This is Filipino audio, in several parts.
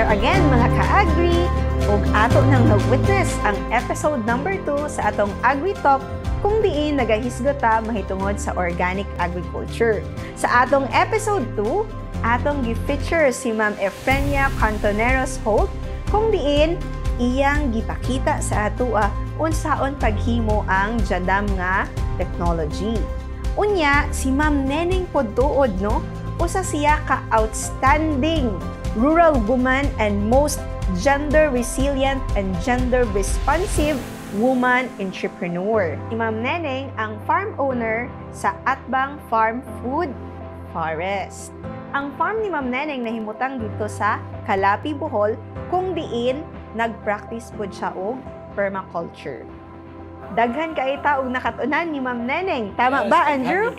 again mga ka-agri ug ato nang nag-witness ang episode number 2 sa atong Agri Talk kung diin nagahisgota mahitungod sa organic agriculture. Sa atong episode 2, atong gi-feature si Ma'am Efrenia Cantoneros Holt kung diin iyang gipakita sa atoa unsaon paghimo ang jadam nga technology. Unya si Ma'am Neneng Podtuod no, usa siya ka outstanding rural woman and most gender resilient and gender responsive woman entrepreneur. Si Ma'am Neneng ang farm owner sa Atbang Farm Food Forest. Ang farm ni Ma'am Neneng nahimutang dito sa Calapi, Bohol, kung diin nag-practice po siya og permaculture. Daghan kay taog nakatunan ni Ma'am Neneng. Tama yes, ba, Andrew?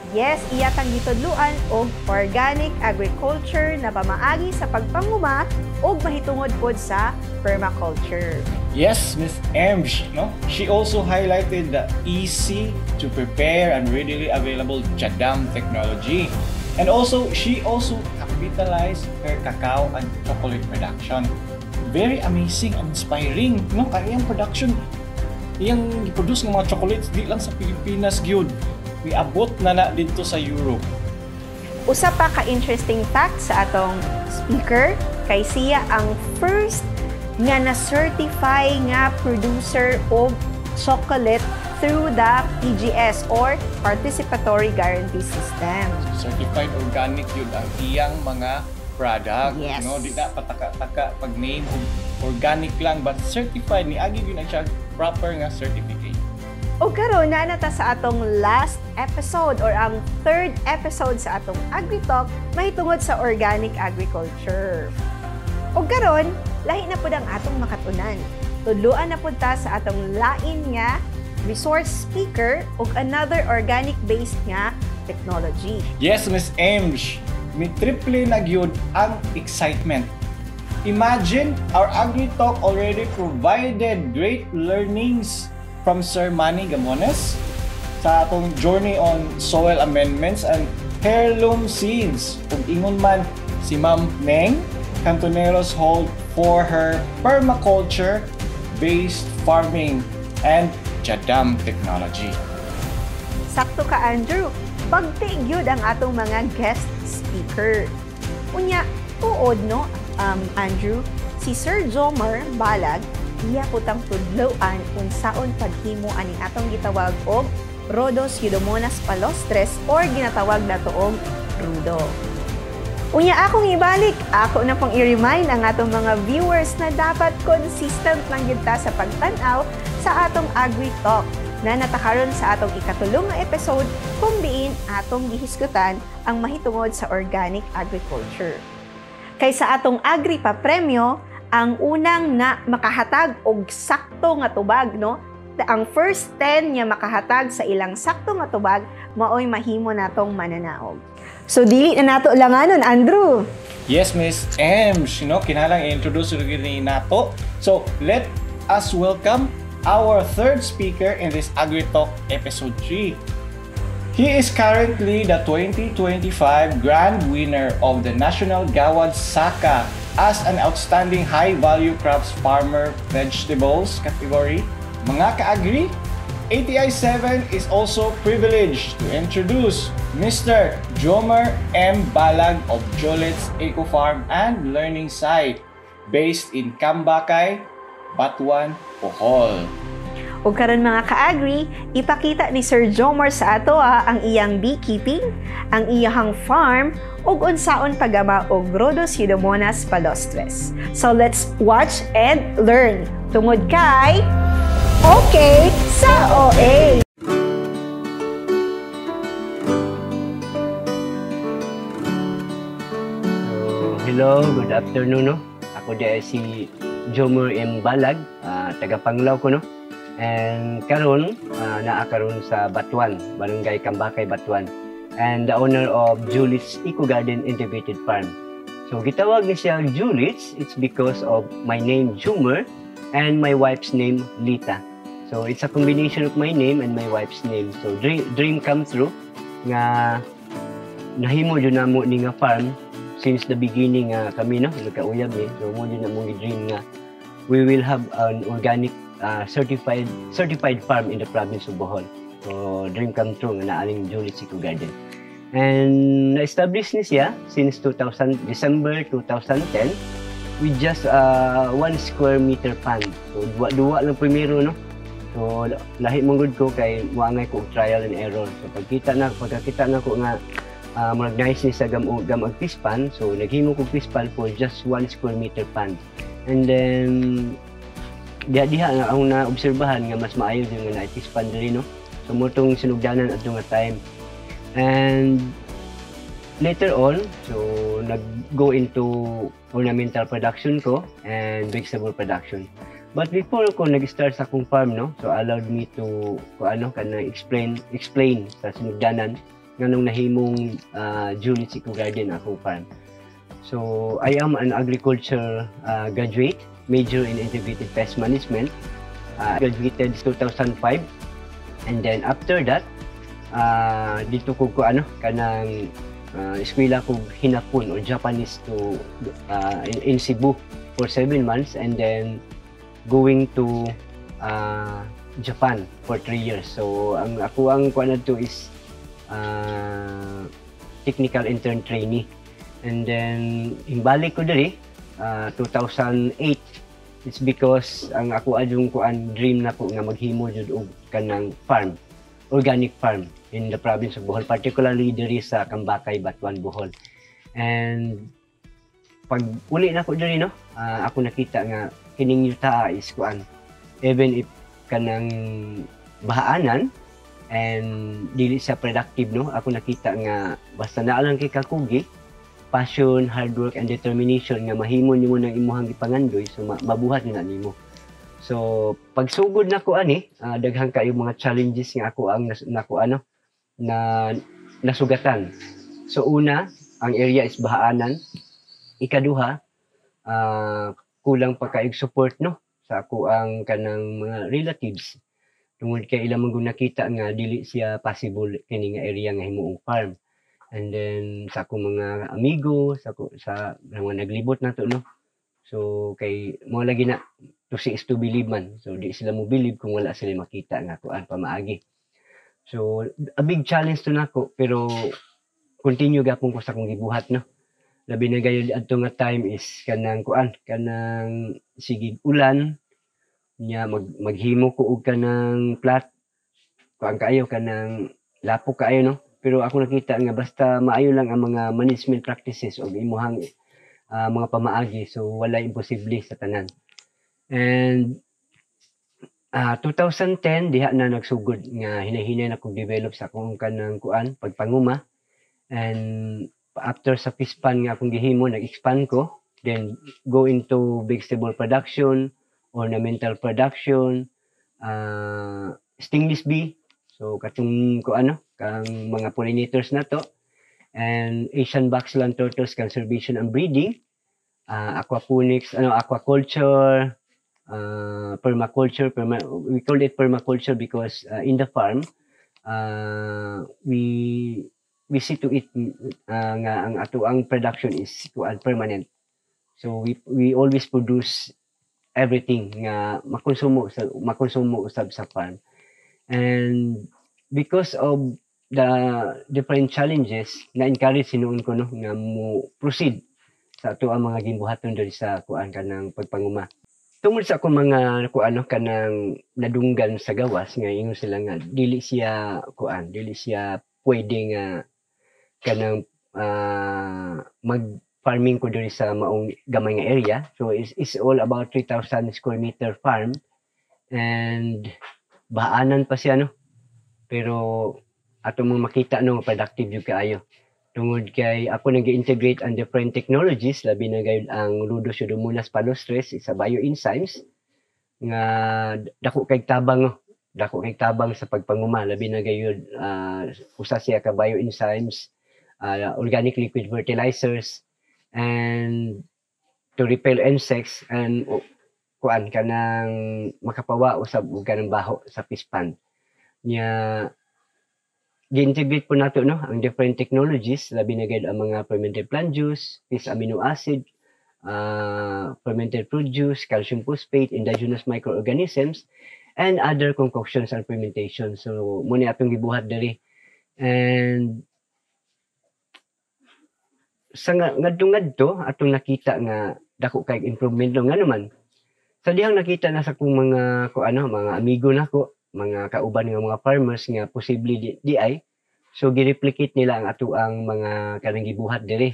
Yes, iya kang gitudluan og organic agriculture na pamaagi sa pagpanguma og mahitungod pod sa permaculture. Yes, Ms. Emsh, no? She also highlighted the easy to prepare and readily available jadam technology. And also, she also capitalized her cacao and chocolate production. Very amazing and inspiring, no? Kaya yung production, yung i-produce ng mga chocolates, di lang sa Pilipinas, gyud. Miabot na dito sa Europe. Usa pa ka-interesting fact sa atong speaker, kay siya ang first nga na-certify nga producer of chocolate through the PGS or Participatory Guarantee System. Certified organic yun ang iyang mga product. Yes. No? Di na pataka-taka pag-name organic lang but certified ni agi yun ang siya proper nga certificate. O karon na nata sa atong last episode or ang third episode sa atong Agri Talk mahitungod sa organic agriculture. O karon lahi na pud ang atong makatunan. Tudloan na pud ta sa atong lain nga resource speaker ug another organic-based nga technology. Yes, Ms. Emsh, mi triple na gyud ang excitement. Imagine our Agri Talk already provided great learnings from Sir Manny Gamones sa atong journey on soil amendments and heirloom seeds. Ug ingon man si Ma'am Neng Cantoneros Holt for her permaculture-based farming and jadam technology. Sakto ka, Andrew. Pagtigyod ang atong mga guest speaker. Unya, tuod no, Andrew, si Sir Jomar Balag, iya putang tudloan unsaon paghimo aning atong gitawag og Rhodos-Pseudomonas palustris or ginatawag nato og rudo. Unya akong ibalik, ako na pang i-remind ang atong mga viewers na dapat consistent lang gyud ta sa pagtan-aw sa atong Agri Talk na natakaron sa atong ikatulong nga episode kung diin atong gihisgutan ang mahitungod sa organic agriculture. Kay sa atong Agri pa premyo, ang unang na makahatag og sakto nga tubag, no? Ang first 10 nga makahatag sa ilang sakto nga tubag, maoy mahimo natong mananaog. So dili na nato langanon, Andrew. Yes, Miss Emsh, kinahanglan i-introduce ni nato. So let us welcome our third speaker in this Agri Talk episode 3. He is currently the 2025 grand winner of the National Gawad Saka as an outstanding high-value crops farmer vegetables category. Mga ka-agri, ATI 7 is also privileged to introduce Mr. Jomar M. Balag of Jolets Eco Farm and Learning Site based in Cambacay, Batuan, Bohol. O karon mga ka-agri, ipakita ni Sir Jomar sa ato ang iyang beekeeping, ang iyang farm, ug unsaon paggama og Rhodos-Pseudomonas palustris. So let's watch and learn. Tungod kay Okay sa OA! Hello, good afternoon. Ako di si Jomar M. Balag, taga Panglao ko. And karon naakaron sa Batuan, Barangay Cambacay, Batuan. And the owner of Julits Eco Garden Integrated Farm. So gitawag ni siya Julits, it's because of my name Jomar and my wife's name Lita. So it's a combination of my name and my wife's name. So dream come true nga nahimo jud namo ni nga farm since the beginning kami no nagkauyab ni. So mo din na mong dream nga we will have an organic certified farm in the province of Bohol. So dream come true nga naaling Juliet's Eco Garden. And na-establish ni siya since December 2010 with just 1 square meter pond. So duwa lang primero no. So lahi mong good ko kay muangay ko trial and error. So pagkita na ko nga mag-nice ni sa gamag fish pond. So naghimo ko fish pond for just 1 square meter pond. And then diha nga ang naobserbahan nga mas maayo yung nga na fish pond diri no. So mo tong sinugdanan at nga time. And later on, so nag-go into ornamental production ko and vegetable production. But before ko nag-start sa akong farm no, so allowed me to explain sa sinugdanan nganong nahimong Juliet's Eco Garden akong farm. So I am an agriculture graduate, major in integrated pest management. Graduated 2005. And then after that, dito ko kanang eskwela ko hinapon or Japanese to in Cebu for 7 months and then going to Japan for 3 years. So ang kuan to is technical intern trainee. And then himbalik ko diri 2008. It's because ang ako adyung kuan dream na ko nga maghimo jud og kanang farm, organic farm in the province of Bohol, particularly diri sa Cambacay, Batuan, Bohol. And pag uli na ko diri no, ako nakita nga kining yuta is kuan even if kanang bahaanan and dili siya productive no, ako nakita nga basta naa lang kay kakugi, passion, hard work, and determination nga mahimo nimo nang imuhang ipangandoy, so mabuhat na nimo. So pagsugod na ko ani, daghang kayo mga challenges nga ako ang nasugatan. So una, ang area is bahaanan. Ikaduha, kulang pa kaayong support no sa ako ang kanang mga relatives. Tungod kay ilang mga nakita nga dili siya possible kini nga area nga himuong farm. And then sa akong mga amigo, sa mga naglibot na to no. So kay mo lagi na to see is to believe man. So di sila mo believe kung wala sila makita nga kuan pamaagi. So a big challenge to nako pero continue gapon ko sa akong gibuhat no. Labi na gayud adto nga time is kanang kuan kanang sigig ulan nya maghimo ko og kanang plat kuan kaayo kanang lapo kaayo no. Pero ako nakita nga basta maayo lang ang mga management practices o imuhang mga pamaagi, so wala imposible sa tanan. And 2010 diha na nagsugod nga hinahinay na kog develop sa akong kanang kuan pagpanguma. And after sa fish pond nga akong gihimo, nag-expand ko, then go into vegetable production, ornamental production, stingless bee. So katong kang mga pollinators na to, and Asian Baxland turtles conservation and breeding, aquaponics, aquaculture, permaculture. We call it permaculture because in the farm we see to it nga ang ato ang production is permanent. So we always produce everything nga makonsumo usab sa farm. And because of the different challenges, na-encourage sinuon ko no nga mo proceed sa ato ang mga gimbuhaton diri sa kuan kanang pagpanguma. Tungod sa ako mga kanang nadunggan sa gawas nga ingon sila nga dili siya pwede nga kanang mag-farming ko diri sa maong gamay nga area. So it's all about 3,000 square meter farm and bahaanan pa siya no. Pero ato mong makita no productive jud kaayo. Tungod kay ako nag-integrate ang different technologies labi na gayud ang Rhodopseudomonas palustris sa bioenzymes nga dako kay tabang sa pagpanguma labi na gayud usa siya ka bioenzymes, organic liquid fertilizers, and to repel insects and kuan kanang makapawa usab og kanang baho sa fish pond nya gi-integrate po nato no ang different technologies, labi na gid ang mga fermented plant juice, fish amino acid, fermented fruit juice, calcium phosphate, indigenous microorganisms, and other concoctions and fermentation. So muna atong gibuhat diri. And sa ngadto atong nakita nga dako kay improvement no nga naman. Sa dihang nakita na sa kong mga mga amigo nako, mga kauban nga mga farmers nga posible di ay, so gi-replicate nila ang ato ang mga kanang gibuhat diri.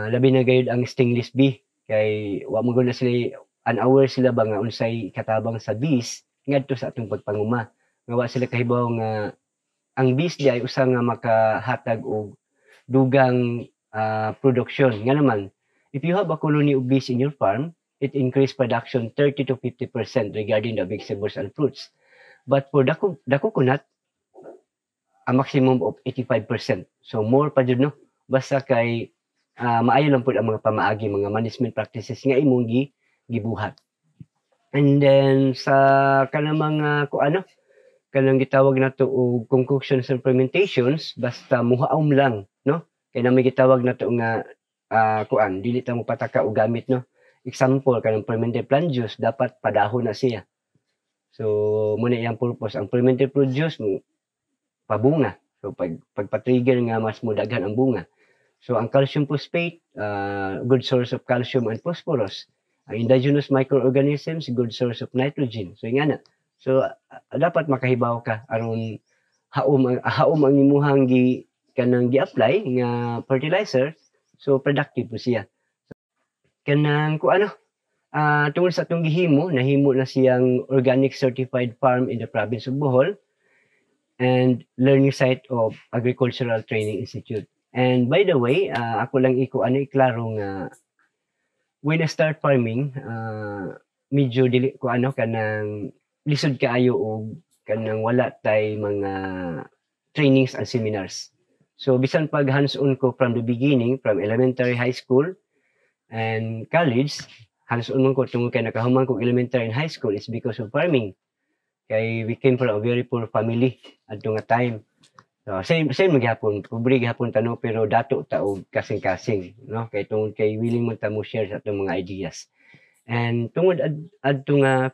Labi na gayud ang stingless bee kay wa mo na sila unaware sila ba nga unsay katabang sa bees ngadto sa atong pagpanguma. Nga wa sila kahibaw nga ang bees di ay usa nga makahatag og dugang production. Nga naman, if you have a colony of bees in your farm, it increase production 30 to 50% regarding the vegetables and fruits. But for the coconut, a maximum of 85%. So more pa jud no. Basta kay maayo lang pud ang mga pamaagi, mga management practices nga imong gibuhat. And then sa kanang mga kanang gitawag nato og concoctions and fermentations, basta muhaom lang no. Kay na may gitawag nato nga dili ta mo pataka og gamit no. Example, kanang fermented plant juice, dapat padahon na siya. So, muna iyang purpose. Ang fermented fruit juice, pabunga. So, pagpa-trigger nga, mas mudaghan ang bunga. So, ang calcium phosphate, good source of calcium and phosphorus. Ang indigenous microorganisms, good source of nitrogen. So, nga na. So, dapat makahibaw ka aron haom ang imuhang kanang gi-apply nga fertilizer. So, productive po siya. Kanang tungod sa atong gihimo, nahimo na siyang organic certified farm in the province of Bohol and learning site of Agricultural Training Institute. And by the way, ako lang iklaro nga when I start farming, medyo dili kanang lisod kaayo og kanang wala tay mga trainings and seminars. So bisan pag hands-on ko from the beginning, from elementary, high school, and college, hands-on man ko tungod kay nakahuman ko elementary and high school is because of farming. Kay we came from a very poor family at nga time. So, same magyapon, pobre gyapon tano pero dato ta og kasing-kasing, no? Kay tungod kay willing man ta mo share sa atong mga ideas. And tungod adto nga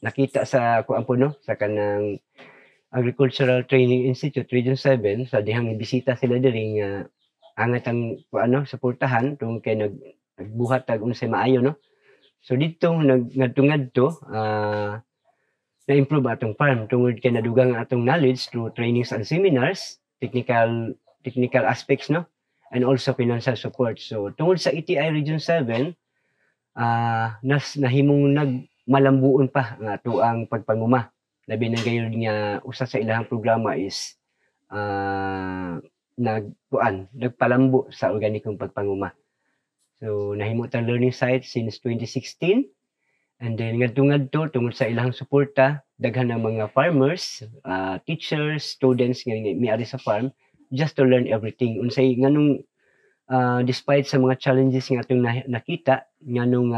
nakita sa po no, sa kanang Agricultural Training Institute Region 7 sa dihang bisita sila diri nga angat ang suportahan tungod kay nagbuhat tag unsay maayo no. So dito ngadto na-improve atong farm tungod kay nadugang atong knowledge through trainings and seminars, technical aspects no, and also financial support. So tungod sa ETI Region 7 nahimong nagmalambuon pa nga ato ang pagpanguma. Labi na gayud nga usa sa ilahang programa is nagpalambo sa organikong pagpanguma. So nahimo ta learning site since 2016 and then ngadto tungod sa ilang suporta daghan ng mga farmers, teachers, students nga miari sa farm just to learn everything. Unsay nganong despite sa mga challenges nga atong nakita nganong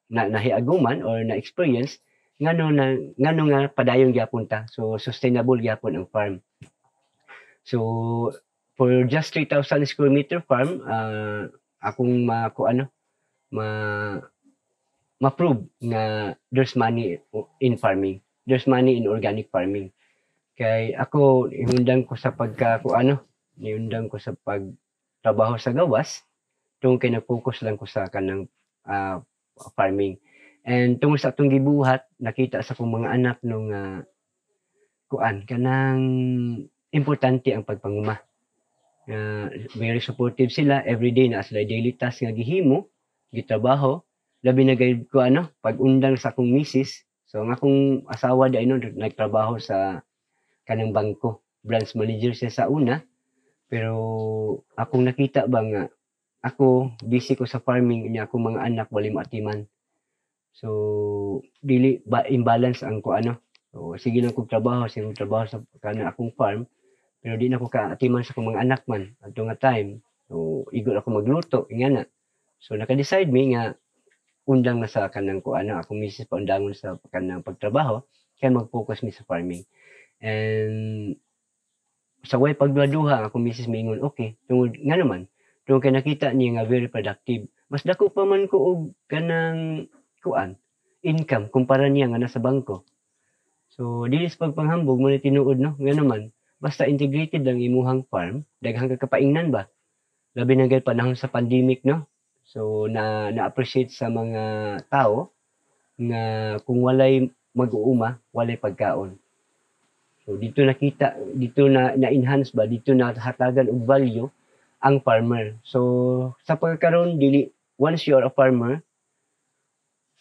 nahiaguman or na experience nganong nga padayon gyapon ta. So sustainable gyapon ang farm. So for just 3,000 square meter farm, akong ma-prove na there's money in farming. There's money in organic farming. Kay ako ihundang ko sa ihundang ko sa pagtrabaho sa gawas, tungod kay nag-focus lang ko sa kanang farming. And tungod sa atong gibuhat, nakita sa kong mga anak nung kanang importante ang pagpanguma. Very supportive sila everyday na sila daily task nga gihimo, gitrabaho, labi na gayud ko pag-undang sa akong misis. So ang akong asawa di nagtrabaho sa kanang bangko, branch manager siya sa una, pero akong nakita ba nga ako busy ko sa farming niya, akong mga anak wali maatiman. So dili ba imbalance ang so sige lang kog trabaho sa kanang akong farm. Pero di na ko kaatiman sa akong mga anak man adto nga time. So igor ako magluto ingana. So naka-decide mi nga undang na sa kanang akong misis pa undangon sa kanang pagtrabaho kay mag-focus mi sa farming. And sa way pagduha ako misis mingon okay tungod nga naman tungod kay nakita niya nga very productive mas dako pa man ko og kanang kuan income kumpara niya nga nasa bangko. So dili sa pagpanghambog mo ni tinuod no nga naman basta integrated ang imuhang farm daghang kapaingnan ba labi na gayud panahon sa pandemic no. So na-appreciate sa mga tao nga kung walay mag-uuma walay pagkaon. So dito nakita, dito na-enhance ba, dito nahatagan og value ang farmer. So sa pagkaron dili once you are a farmer,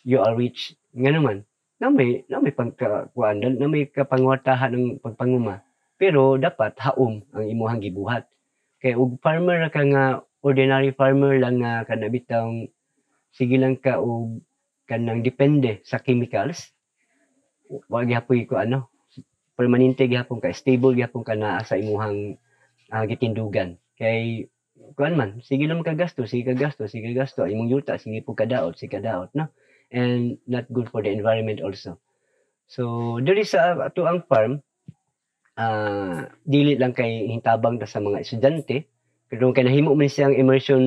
you are rich. Nga naman, na may pagkakuan, na may kapangwatahan ng pagpanguma. Pero dapat haom ang imuhang gibuhat. Kay og farmer ka nga ordinary farmer lang nga kanabitang sige lang ka og kanang depende sa chemicals. Wa gyapon ko ano permanente gyapon ka stable gyapon ka naa sa imuhang gitindugan kay kuan man sige lang ka gasto imong yuta sige po kadaot no and not good for the environment also. So diri sa ato ang farm dili lang kay hintabang ta sa mga estudyante pero kay nahimo man siyang immersion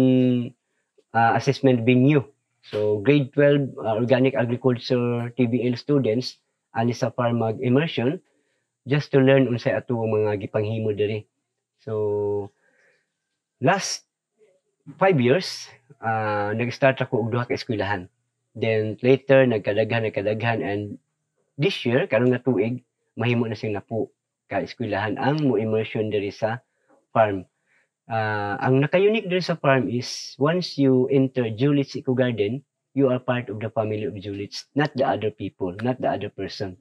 assessment venue. So grade 12 organic agriculture TBL students ani sa farm mag immersion just to learn unsay ato mga gipanghimo diri. So last 5 years nag-start ako og duha ka eskwelahan. Then later nagkadaghan and this year karong nga tuig mahimo na sing napo ka eskwelahan ang mo immersion diri sa farm. Ang naka-unique diri sa farm is once you enter Julits Eco Garden, you are part of the family of Julits, not the other people, not the other person.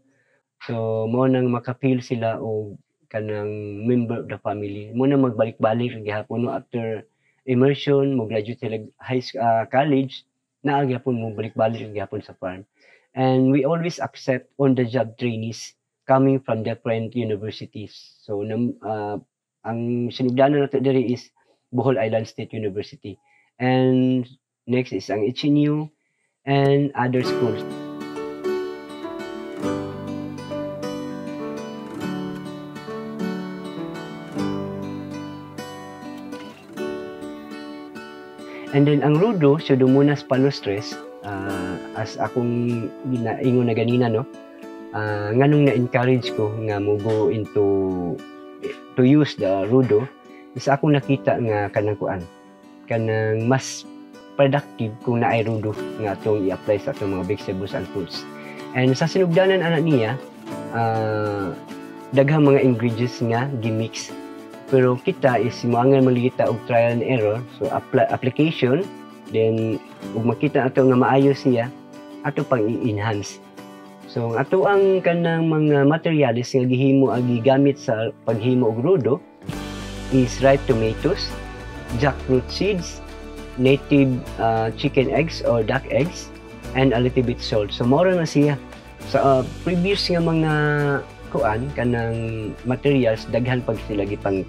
So mo nang makapil sila og kanang member of the family. Mo nang magbalik-balik gihapon no after immersion mo graduate sila college naa gyapon mo balik-balik gihapon sa farm. And we always accept on the job trainees coming from different universities. So ang sinugdanan nato diri is Bohol Island State University. And next is ang HNU and other schools. And then ang rudo, Pseudomonas palustris, as akong ginaingon na ganina no, nganong na-encourage ko nga mo go into to use the rudo, is akong nakita nga kanang mas productive kung naay rudo nga atong i-apply sa atong mga vegetables and fruits. And sa sinugdanan ana niya, daghang mga ingredients nga gimix. Pero kita is moangan maligita og trial and error. So application, then ug makita ato nga maayo siya, ato pang i-enhance. So ato ang kanang mga materials nga gihimo ag gigamit sa paghimo og rudo is ripe tomatoes, jackfruit seeds, native chicken eggs or duck eggs, and a little bit salt. So mao na siya. Sa previous nga mga kanang materials daghan pag sila gipang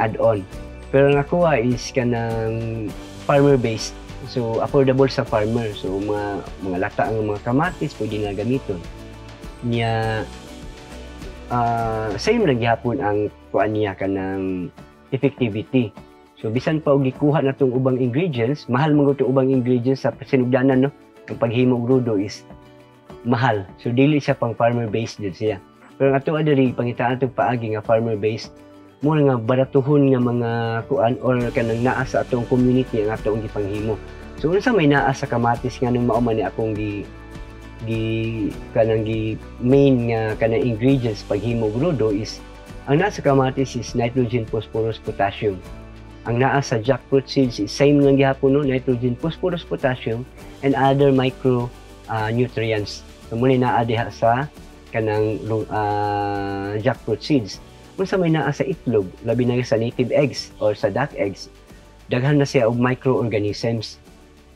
add on. Pero ang nakuha is kanang farmer based. So affordable sa farmer. So mga lata ang mga kamatis pwede na gamiton. Nya same lang gyapon ang kuan niya kanang effectivity. So bisan pa og gikuha natong ubang ingredients, mahal man gud ubang ingredients sa sinugdanan no. Ang paghimo og rudo is mahal. So dili siya pang farmer based jud siya. Pero ato adiri pangitaan atong paagi nga farmer based mo nga baratuhon nga mga kuan or kanang naa sa atong community ang atong gipanghimo. So unsa may naa sa kamatis nga nang mao man ni akong main nga kanang ingredients paghimo og rudo is ang naa sa kamatis is nitrogen, phosphorus, potassium. Ang naa sa jackfruit seeds is same lang gihapon no, nitrogen, phosphorus, potassium and other micro nutrients. So muna naa diha sa kanang jackfruit seeds. Unsa may naa sa itlog, labi na sa native eggs or sa duck eggs, daghan na siya og microorganisms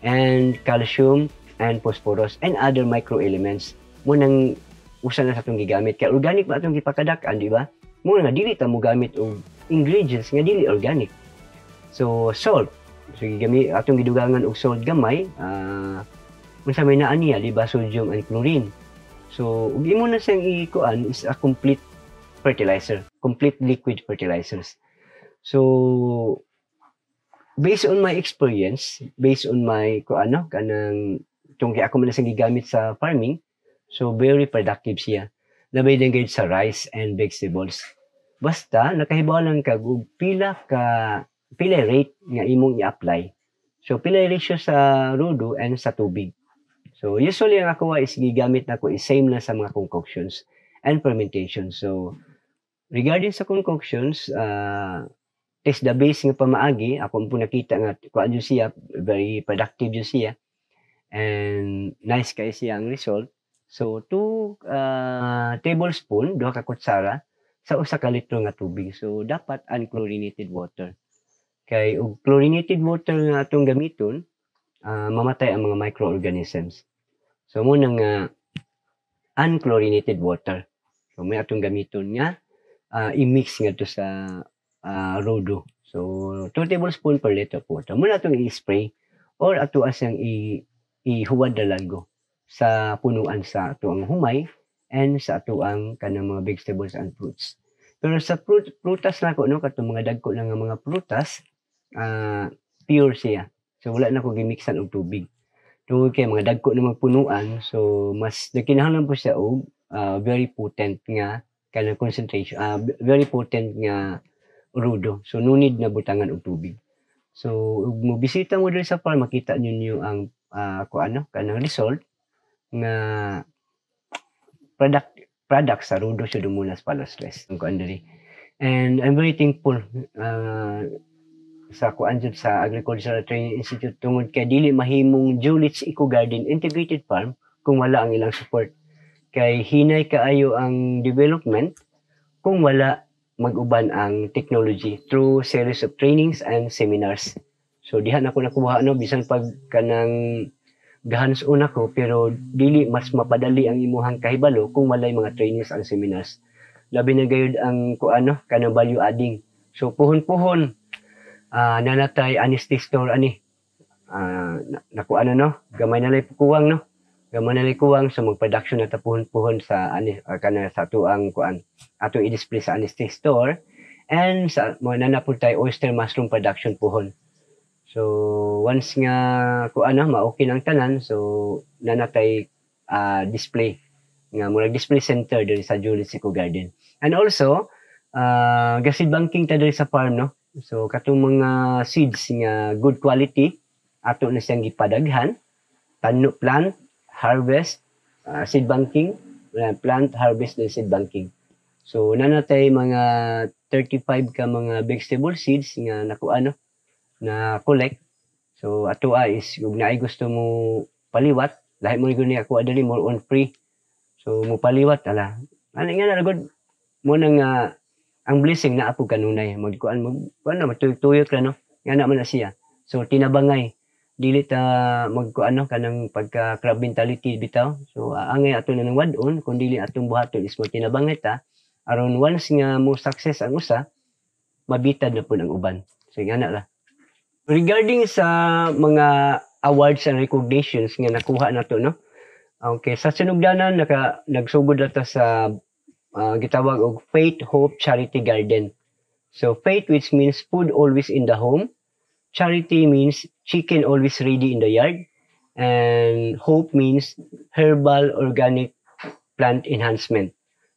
and calcium and phosphorus and other microelements. Mo nang usa na sa atong gigamit kay organic ba atong gipakadak-an, di ba? Mo nga dili ta mo gamit og ingredients nga dili organic. So salt, so gigamit atong gidugangan og salt gamay, unsa may naa niya, di ba, sodium and chlorine. So ug imo na siyang ikuan is a complete fertilizer, complete liquid fertilizers. So based on my experience, based on my kanang tungki ako man sa gigamit sa farming, so very productive siya. Labay din gayud sa rice and vegetables. Basta nakahibaw lang ka og pila rate nga imong i-apply. So pila ratio sa rudo and sa tubig. So usually ang ako is gigamit nako is same na sa mga concoctions and fermentation. So regarding sa concoctions, is the base nga pamaagi, ako po nakita nga kuan jud siya, very productive jud siya. And nice kay siya ang result. So 2 tablespoon, 2 ka kutsara sa usa ka litro nga tubig. So dapat unchlorinated water. Kay og chlorinated water nga atong gamiton, mamatay ang mga microorganisms. So mo nang unchlorinated water. So may atong gamiton nga i-mix nga to sa rodo. So 2 tablespoon per liter of water. Muna atong i-spray or ato asang ihuwad dalago sa punuan sa ato ang humay and sa ato ang kanang mga vegetables and fruits. Pero sa prutas nako no katong mga dagko na nga mga prutas, pure siya. So wala na ko gimixan og tubig. Tungod kay mga dagko na magpunuan, so mas nakinahanglan po siya og very potent nga kanang concentration, very potent nga rudo. So no need na butangan og tubig. So ug mo bisita mo diri sa farm, makita ninyo ang kanang result nga product sa rudo sa Dumunas Palastress ang kuan diri. And I'm very thankful sa kuan jud sa Agricultural Training Institute tungod kay dili mahimong Julits Eco Garden Integrated Farm kung wala ang ilang support. Kay hinay kaayo ang development kung wala mag-uban ang technology through series of trainings and seminars. So diha na ko nakuha bisan pag kanang gahanson ako, pero dili mas mapadali ang imuhang kahibalo kung walay mga trainings and seminars. Labi na gayud ang kanang value adding. So puhon-puhon nanatay anesthestor ani. Nakuha no, gamay na lay kuwang no. Gamay na lay kuwang sa mag-production na tapuhon-puhon sa kana sa tuang ato i-display sa anesthestor and sa mga nanapod tay oyster mushroom production puhon. So once nga ma-okay ng tanan, so nanatay display nga murag display center diri sa Julits Eco Garden. And also gasid banking ta diri sa farm no. So katong mga seeds nga good quality ato na siyang gipadaghan, plant harvest, seed banking, plant harvest and seed banking. So nanatay mga 35 ka mga vegetable seeds nga na collect. So ato is kung naay gusto mo paliwat, lahi mo guni ako adali more on free. So mo paliwat ala. Ani nga na good mo nang ang blessing na apo kanunay magkuan matuyok ra no. Nga na man na siya. So tinabangay dili ta magkuan kanang pagka crab mentality bitaw. So angay ato na nang wadon kun dili atong buhaton is mo tinabangay ta aron once nga mo success ang usa mabitad na pud ang uban. So nga na la. Regarding sa mga awards and recognitions nga nakuha nato no. Okay, sa sinugdanan nagsugod ata sa gitawag og Faith Hope Charity Garden. So faith which means food always in the home, charity means chicken always ready in the yard, and hope means herbal organic plant enhancement.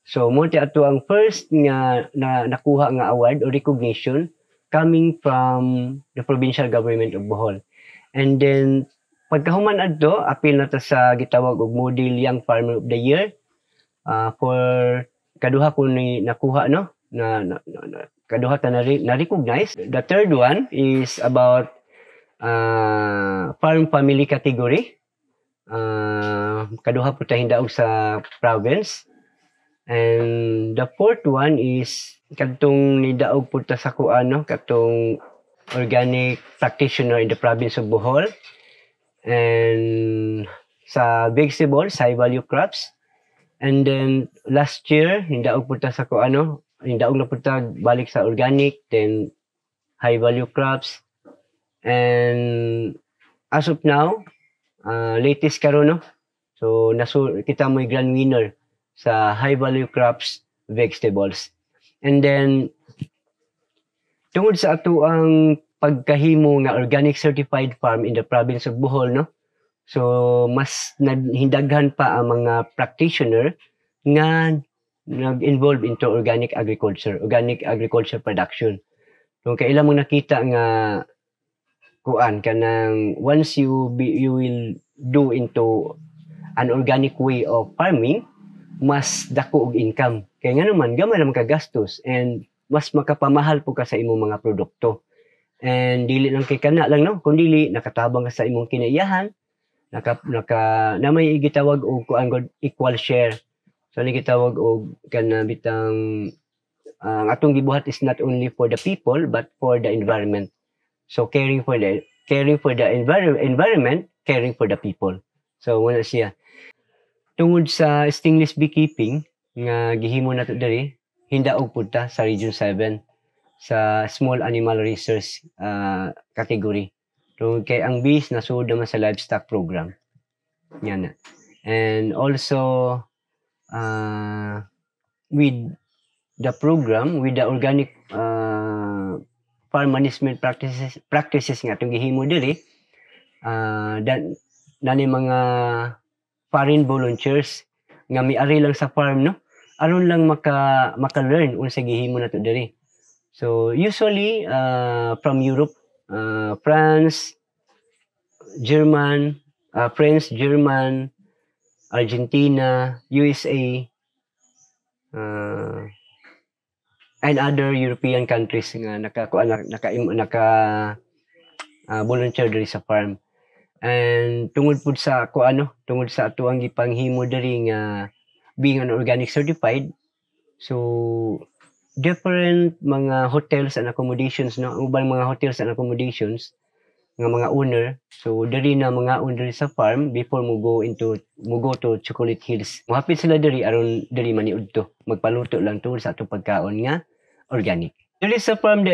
So mo ato ang first nga nakuha nga award or recognition coming from the provincial government of Bohol. And then pagkahuman adto apil na ta sa gitawag og Model Young Farmer of the Year for kaduha ko ni nakuha no kaduha ta na recognize. The third one is about farm family category. Kaduha po ta hindaog sa province. And the fourth one is kadtong nidaog po ta sa katong organic practitioner in the province of Bohol. And sa vegetables, high value crops. And then last year hindaog po ta sa hindaog na po ta balik sa organic, then high value crops. And as of now, latest karon no. So kita mo grand winner sa high value crops vegetables. And then tungod sa ato ang pagkahimo nga organic certified farm in the province of Bohol, no? So mas hindaghan pa ang mga practitioner nga nag-involve into organic agriculture production. Kung kailan mo nakita nga kuan kanang once you will do into an organic way of farming, mas dako og income. Kaya nga naman gamay ra man ka gastos and mas makapamahal po ka sa imong mga produkto. And dili lang kay kana lang, no, kun dili nakatabang ka sa imong kinaiyahan, na may gitawag og kuan god equal share. So ni gitawag og kana bitang ang atong gibuhat is not only for the people but for the environment. So caring for the environment, caring for the people. So wala siya. Tungod sa stingless beekeeping nga gihimo nato diri, hindaog pud ta sa Region 7 sa small animal research category. Tungod kay ang bees nasud naman sa livestock program. Yan na. And also with the program, with the organic farm management practices nga itong gihimo diri, nani mga foreign volunteers nga may-ari lang sa farm, no? Aron lang maka-learn unsa gihimo nato diri. So usually from Europe, France, German, Argentina, USA, and other European countries nga naka volunteer diri sa farm. And tungod pud sa tungod sa ato ang gipanghimo diri nga being an organic certified, so different mga hotels and accommodations, no, ubang mga hotels and accommodations nga mga owner, so diri na mga owner sa farm before mo go to Chocolate Hills. Mohapit sila diri aron diri maniudto magpaluto lang tungod sa atong pagkaon nga organic. Diri sa farm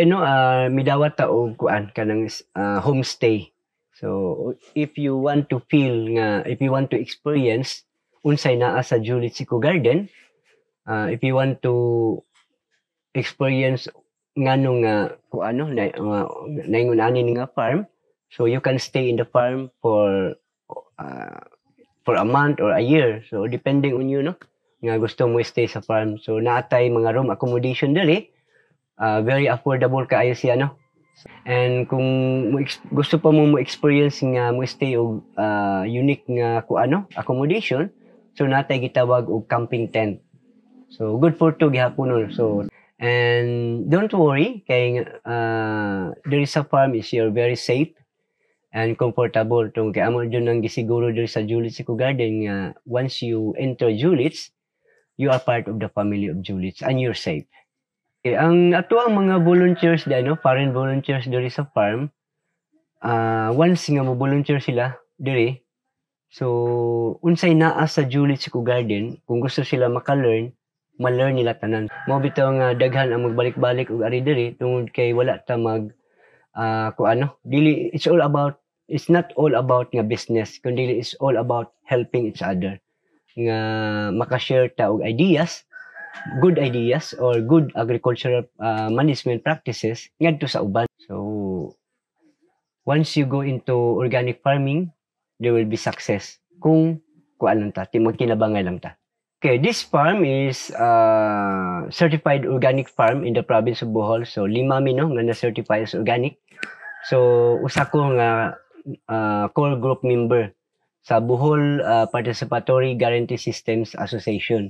midawat ta og kuan kanang homestay. So if you want to experience unsay naa sa Julits Eco Garden, if you want to experience nganong naingon ani nga farm, so you can stay in the farm for a month or a year. So depending on you, no, nga gusto mo stay sa farm. So naatay mga room accommodation diri, very affordable kaayo siya, no. And kung gusto pa mo experience nga mo stay og unique nga accommodation, so natay gitawag og camping tent. So good for two gihapon. So and don't worry kay there is a farm is you're very safe and comfortable. Tong kay amo dun ang gisiguro diri sa Julits Eco Garden nga once you enter Julits, you are part of the family of Julits and you're safe. Okay, ang ato ang mga volunteers foreign volunteers diri sa farm, once nga mo volunteer sila diri, so unsay naa sa Julits Eco Garden, kung gusto sila ma-learn nila tanan. Mao bitaw nga daghan ang magbalik-balik og ari diri tungod kay wala ta dili it's not all about nga business, kundi it's all about helping each other. Nga maka-share ta og ideas, good ideas or good agricultural management practices ngadto sa uban. So once you go into organic farming, there will be success kung lang ta, magkinabangay lang ta. Okay, this farm is certified organic farm in the province of Bohol. So lima mi nga na-certify as organic. So usa ko nga core group member sa Bohol Participatory Guarantee Systems Association.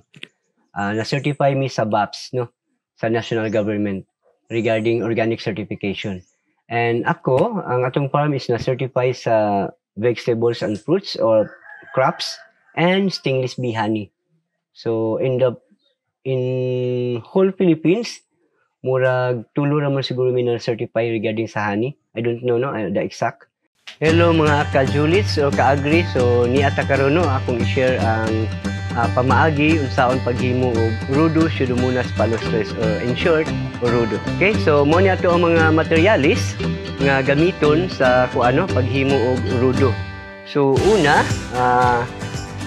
Na-certify mi sa BAPS, no, sa national government regarding organic certification. And ako, ang atong farm is na-certify sa vegetables and fruits or crops and stingless bee honey. So in whole Philippines, murag tulo ra man siguro mi na-certify regarding sa honey. I don't know the exact. Hello mga ka-Julits o ka-agri. So niata karon akong i-share ang pamaagi unsaon paghimo og rudo, Pseudomonas palustris or in short rudo. Okay, so mo ni ato ang mga materialis nga gamiton sa paghimo og rudo. So una,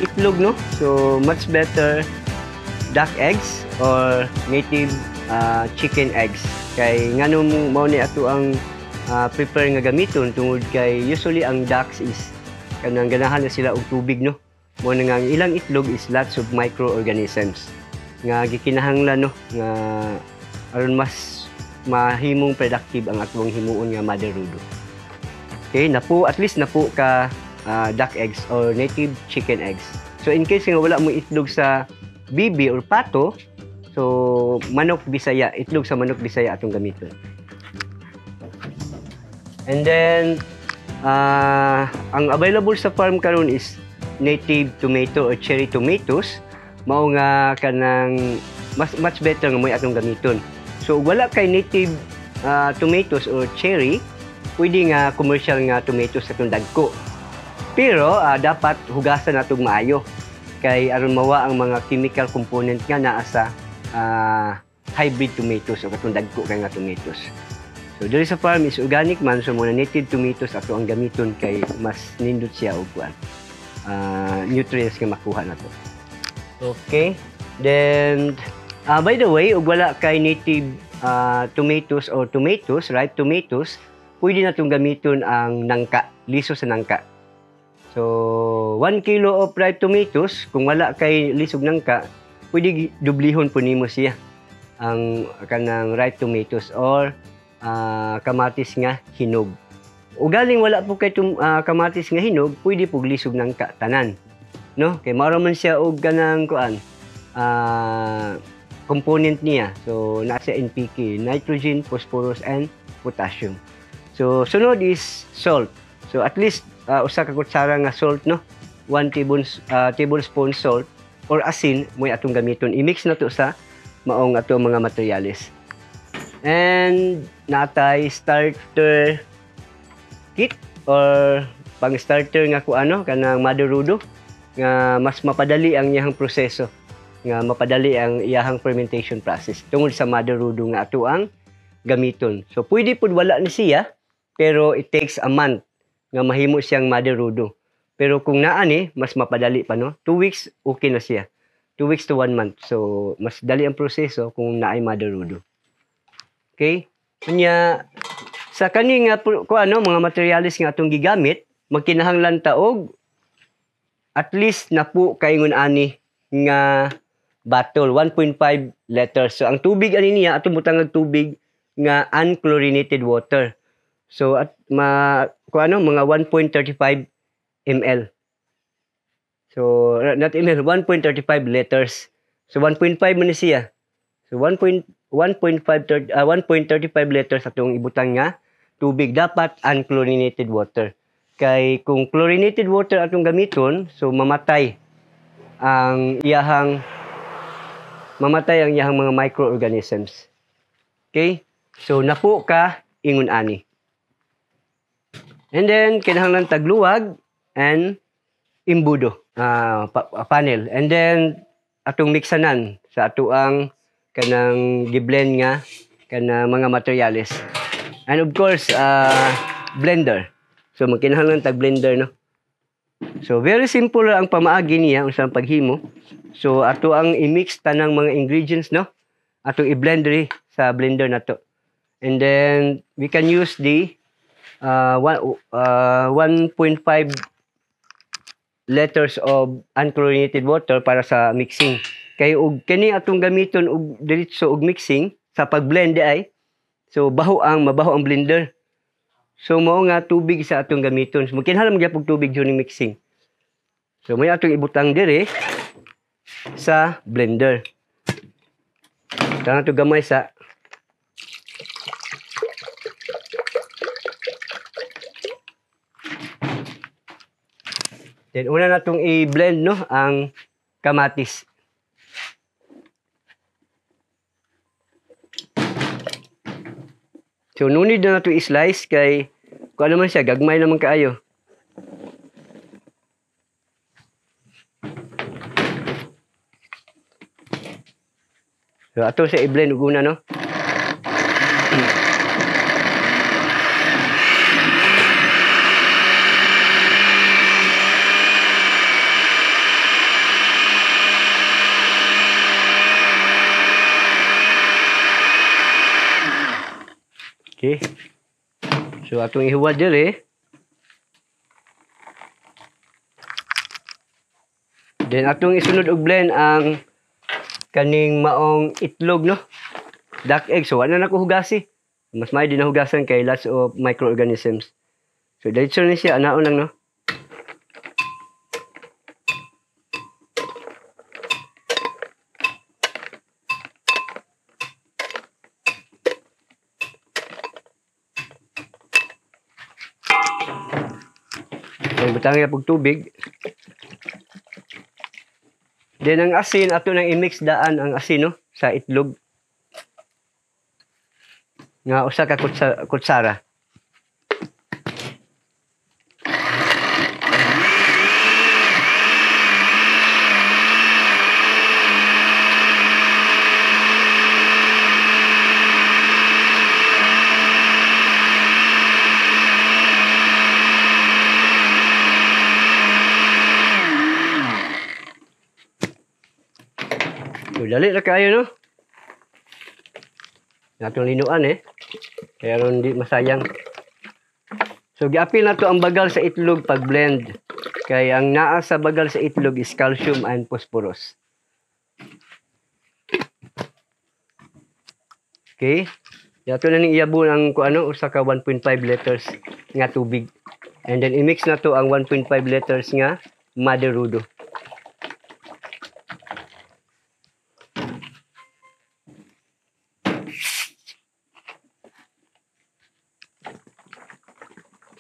itlog, no. So much better duck eggs or native chicken eggs. Kay nganong mao ni ato ang prepare nga gamiton tungod kay usually ang ducks is kanang ganahan na sila og tubig no. Mo nga ang ilang itlog is lots of microorganisms nga gikinahanglan no nga aron mas mahimong productive ang atong himuon nga mother rudo. Okay, at least napo ka duck eggs or native chicken eggs. So in case nga wala mo itlog sa bibi or pato, so manok Bisaya, itlog sa manok Bisaya atong gamiton. And then ang available sa farm karon is native tomato or cherry tomatoes. Mao nga kanang much better nga mo atong gamiton. So wala kay native tomatoes or cherry, pwede nga commercial nga tomatoes sa dagko. Pero dapat hugasan natong maayo kay aron mawa ang mga chemical component nga naa sa hybrid tomatoes o katong dagko kay nga tomatoes. So diri sa farm is organic man, so muna native tomatoes ato ang gamiton kay mas nindot siya og nutrients nga makuha nato. Okay. Then by the way, ug wala kay native tomatoes or tomatoes, ripe tomatoes, pwede natong gamiton ang nangka, liso sa nangka. So 1 kilo of ripe tomatoes, kung wala kay lisog nangka, pwede dublihon po nimo siya ang kanang ripe tomatoes or kamatis nga hinog. O galing wala po kay kamatis nga hinog, pwede po lisog nangka tanan. No? Kay mao man siya og kanang component niya. So nasa NPK, nitrogen, phosphorus and potassium. So sunod is salt. So at least usa ka kutsara nga salt no. 1 tablespoon salt or asin mo atong gamiton. I-mix na to sa maong ato mga materyales. And natay starter kit or pang starter nga kanang mother rudo nga mas mapadali ang iyang proseso, nga mapadali ang iyang fermentation process tungod sa mother rudo nga ato ang gamiton. So pwede pud wala ni siya pero it takes a month nga mahimo siyang mother rudo. Pero kung naa ni mas mapadali pa no. 2 weeks okay na siya. 2 weeks to 1 month. So mas dali ang proseso kung naay mother rudo. Okay? Kanya sa kani nga mga materials nga atong gigamit, magkinahanglan ta og at least napo kaingon ani nga bottle 1.5 liters. So ang tubig ani niya atong butang tubig nga unchlorinated water. So at mga 1.35 ml. So not ml, 1.35 liters. So 1.5 man siya. So 1.35 liters atong ibutang nga tubig, dapat unchlorinated water. Kay kung chlorinated water atong gamiton, so mamatay ang iyahang mga microorganisms. Okay? So napo ka ingon ani. And then kinahanglan tagluwag and imbudo, panel. And then atong mixanan sa ato ang kanang giblend nga kanang mga materyales. And of course, blender. So magkinahanglan tag blender no. So very simple ang pamaagi niya unsang paghimo. So ato ang i-mix tanang mga ingredients no. Ato i-blend sa blender nato. And then we can use the 1.5 liters of unchlorinated water para sa mixing. Kay og kani atong gamiton og diretso og mixing sa pagblend ay so mabaho ang blender. So mao nga tubig sa atong gamiton. So magkinahanglan magyapog tubig during mixing. So may atong ibutang dire sa blender. Tanang to gamay sa Then una natong i-blend no ang kamatis. So no need na nato i-slice kay kung ano man siya gagmay naman kaayo. So ato siya i-blend ug una no. Okay. So atong ihuwad diri. Then atong isunod og blend ang kaning maong itlog no. Duck egg. So wala na ko hugasi. Mas may din na hugasan kay lots of microorganisms. So diretso ni siya anaon lang no. So butang ya pug tubig. Then ang asin ato nang i-mix daan ang asin no sa itlog. Nga usa ka kutsara. So, dali na kayo no. Natong linuan kaya ron di masayang. So giapil na to ang bagal sa itlog pag blend. Kay ang naa sa bagal sa itlog is calcium and phosphorus. Okay? Yato na ning iyabon ang kuano usa ka 1.5 liters nga tubig. And then i-mix na to ang 1.5 liters nga Mother Rudo.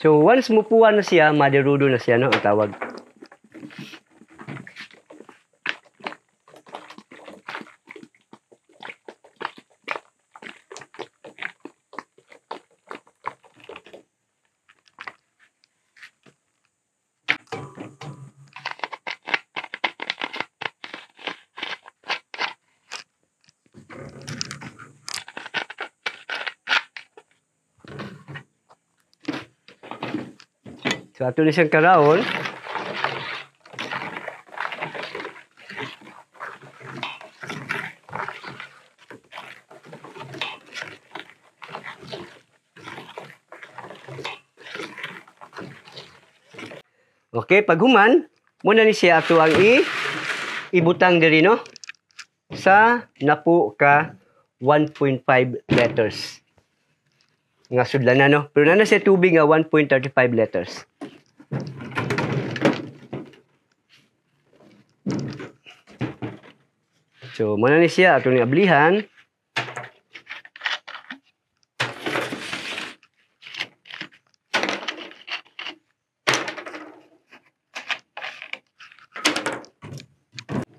So once mupuan na siya, Mother Rudo na siya no ang tawag. So ato ni siyang karaon. Okay, pag human, muna ni siya ato ang ibutang diri no sa napo ka 1.5 liters. Nga sudlanan no. Pero na siya tubig nga 1.35 liters. So, muna ni siya ato ni ablihan.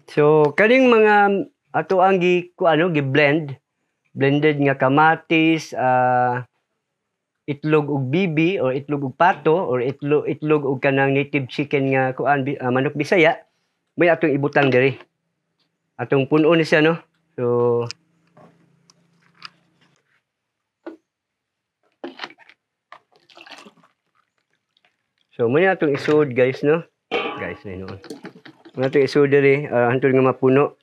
So, kaning mga ato ang gi-blend, blended nga kamatis, itlog ug bibi or itlog ug pato or itlog ug kanang native chicken nga manok Bisaya, may atong ibutang diri. Atong puno ni siya no. So muna atong isud guys no. Guys na noon. Muna atong isud diri hantod nga mapuno.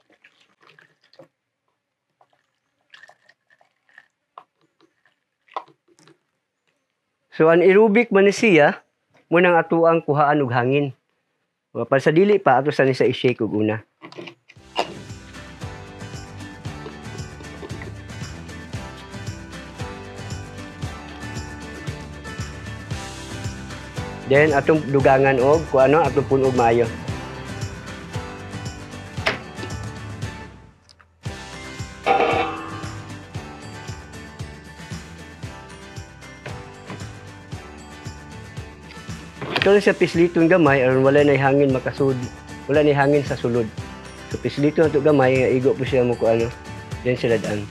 So anaerobic man ni siya, munang ato ang kuhaan og hangin. Para sa dili pa ato sa ni sa i-shake og una. Then atong dugangan og kuano atong puno og maayo. Ito sa pisliton gamay aron wala na hangin makasud. Wala na hangin sa sulod. So pisliton ato gamay igo po siya mo kuano. Then sila daan.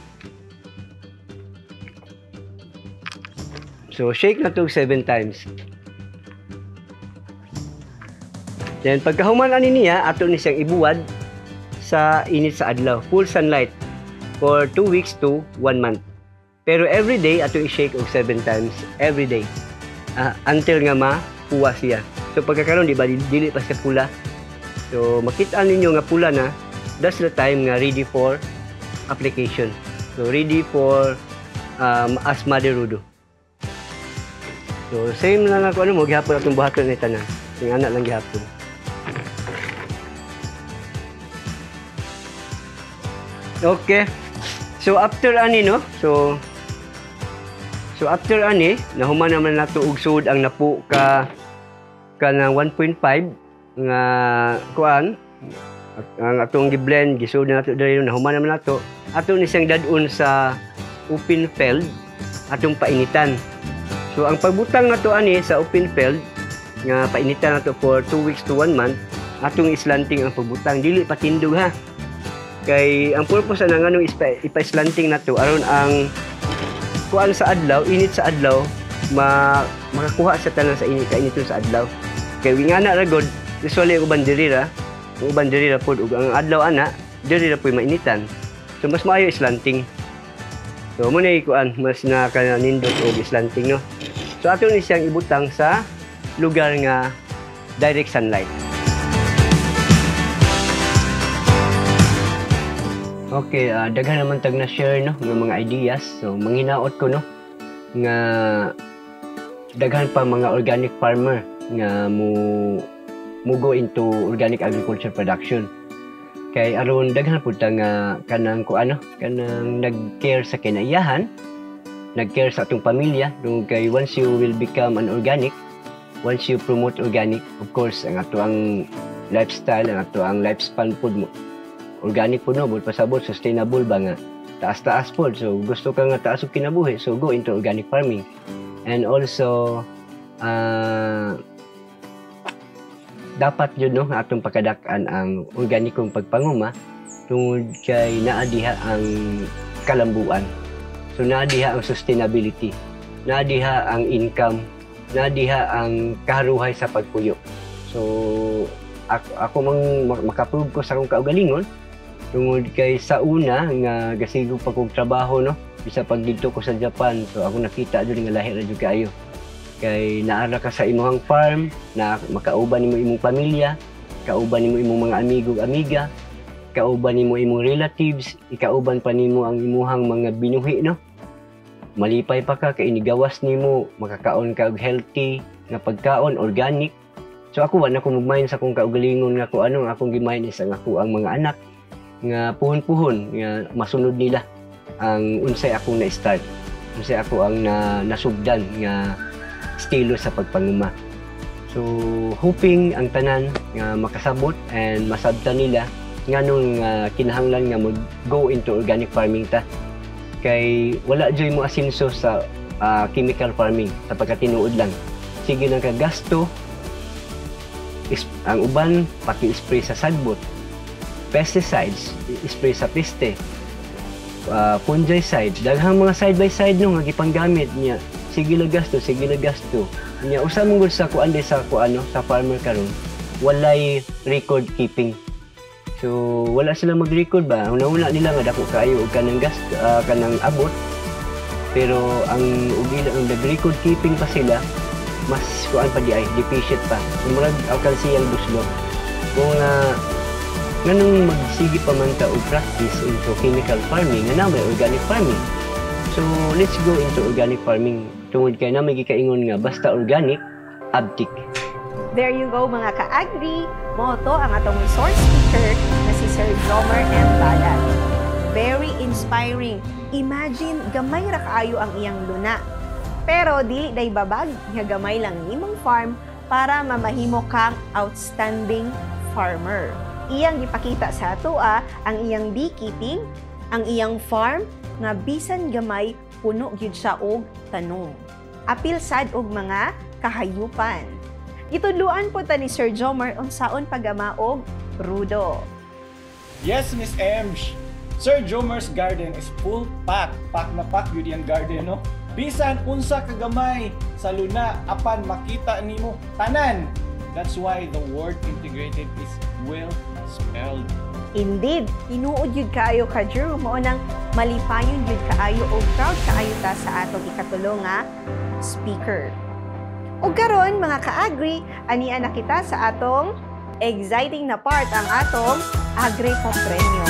So shake na to 7 times. Then pagkahuman ani niya, ato ni siyang ibuwad sa init sa adlaw, full sunlight for 2 weeks to 1 month. Pero every day ato i-shake og 7 times every day. Until nga mapuwa siya. So pagkakaroon di ba dili pa siya pula. So makita ninyo nga pula na, that's the time nga ready for application. So ready for as Mother Rudo. So same lang ako mo gihapon atong buhaton ni tanan. Sing anak lang gihapon. Okay. So after ani no. So after ani nahuman naman nato og sud ang napo ka ng 1.5 nga kuan ang atong gi-blend gisud nato diri nahuman naman nato. Ato ni siyang dadon sa open field atong painitan. So ang pagbutang nato ani sa open field nga painitan nato for 2 weeks to 1 month, atong islanting ang pagbutang dili patindog ha. Kay ang purpose na nganong ipa-islanting nato aron ang kuan sa adlaw, init sa adlaw makakuha sa tanan sa init kainiton sa adlaw. Kay wingana ra god usually uban diri ra pod ug ang adlaw ana diri ra poy mainitan. So mas maayo islanting. So mo na kuan mas nakanindot og islanting no. So ato ni siyang ibutang sa lugar nga direct sunlight. Okay, daghan naman tag na share no ng mga ideas. So manghinaot ko no nga daghan pa mga organic farmer nga mo go into organic agriculture production. Kay aron daghan pud ta nga kanang kuano kanang nag-care sa kinaiyahan, nag-care sa atong pamilya. Kay once you will become an organic, once you promote organic, of course ang ato ang lifestyle, ang ato ang lifespan pud mo organic pud no, bud pasabot sustainable ba nga taas-taas pud. So gusto ka nga taas og kinabuhi, so go into organic farming. And also dapat yun no atong pagkadak-an ang organikong pagpanguma tungod kay naa diha ang kalambuan. So naa diha ang sustainability, naa diha ang income, naa diha ang kaharuhay sa pagpuyo. So ako mang makaprove ko sa akong kaugalingon tungod kay sa una nga gasigog pa kog trabaho no bisa pag didto ko sa Japan. So ako nakita jud nga lahi ra jud kaayo. Kay naara ka sa imong farm, na makauban nimo imong pamilya, kauban nimo imong mga amigo amiga, kauban nimo imong relatives, ikauban pa nimo ang imuhang mga binuhi no. Malipay pa ka kay inigawas nimo, makakaon ka og healthy nga pagkaon organic. So ako wala ko magmain sa akong kaugalingon nga ko ano akong gimain is ang ako ang mga anak nga puhon-puhon nga masunod nila ang unsay akong na-start. Unsay ako ang nasugdan nga estilo sa pagpanguma. So hoping ang tanan nga makasabot and masabtan nila nganong kinahanglan nga mag-go into organic farming ta. Kay wala joy mo asinso sa chemical farming sa pagkatinuod lang. Sige lang ka gasto. Ang uban paki-spray sa sagbot, pesticides, spray sa peste, fungicide, daghang mga side by side no nga gipanggamit niya. Sige la gasto niya usa mong gud sa kuan sa kuano sa farmer karon walay record keeping. So wala sila mag-record ba, una nila nga dako kaayo og kanang gasto kanang abot, pero ang ugila ang nag-record keeping pa sila mas kuan pa di ay deficient pa. Murag kalsiyang buslot kung nganong magsige pa man ta og practice into chemical farming nga namay organic farming. So let's go into organic farming tungod kay na may gikaingon nga basta organic abtik. There you go mga ka-agri. Moto ang atong resource speaker na si Sir Jomer M. Balag. Very inspiring. Imagine gamay ra kaayo ang iyang luna. Pero dili day babag nga gamay lang nimong farm para mamahimo kang outstanding farmer. Iyang gipakita sa atoa ang iyang beekeeping, ang iyang farm nga bisan gamay puno gyud siya og tanom. Apil sad og mga kahayupan. Gitudluan po ta ni Sir Jomer unsaon paggama og rudo. Yes, Miss Emsh. Sir Jomer's garden is full pack. Pack na pack yun yung garden, no? Bisan unsa kagamay sa luna apan makita nimo tanan. That's why the word integrated is well spelled. Indeed, tinuod yun kaayo ka, Drew. Mao nang malipayon yun kaayo o proud kaayo ta sa atong ikatulong nga speaker. O karon mga ka-agri, ania na kita sa atong exciting na part ang atong Agri-Pop Premio.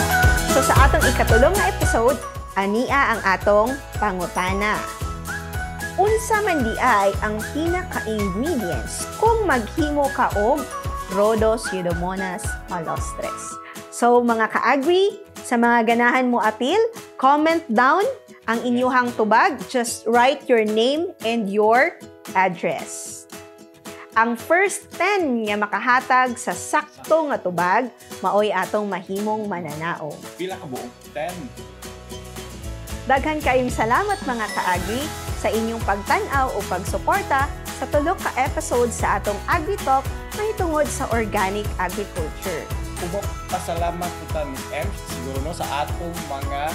So sa atong ikatulong nga episode, ania ang atong pangutana. unsa man di ay ang pinaka-ingredients kung maghimo ka og Rhodos Pseudomonas malostres. So mga ka-agri, sa mga ganahan mo apil, comment down ang inyuhang tubag. Just write your name and your address. Ang first 10 nga makahatag sa sakto nga tubag, maoy atong mahimong mananao. Pila ka buok? 10. Daghan kayong salamat mga ka-agri sa inyong pagtanaw o pagsuporta sa tulok ka episode sa atong AgriTalk na hitungod sa organic agriculture. Ubok pasalamat po ta Miss M siguro no sa atong mga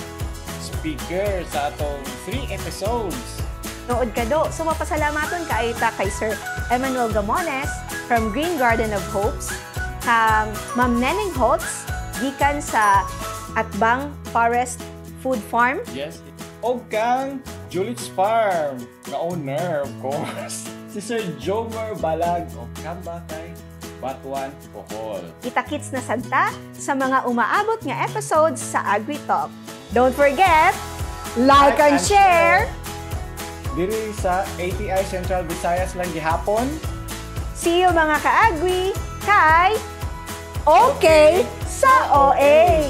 speaker sa atong 3 episodes. Nood ka do, so mapasalamaton ka ta kay Sir Emmanuel Gamones from Green Garden of Hopes, kang Ma'am Neneng Holtz, gikan sa Atbang Forest Food Farm. Yes. O kang Julit's Farm na owner of course. Si Sir Jomer Balag o Kambatay Batuan, Bohol. Kita-kits na sadta sa mga umaabot nga episodes sa AgriTalk. Don't forget, like and share! Diri sa ATI Central Visayas lang gihapon. See you mga ka-agri kay Okay sa OA!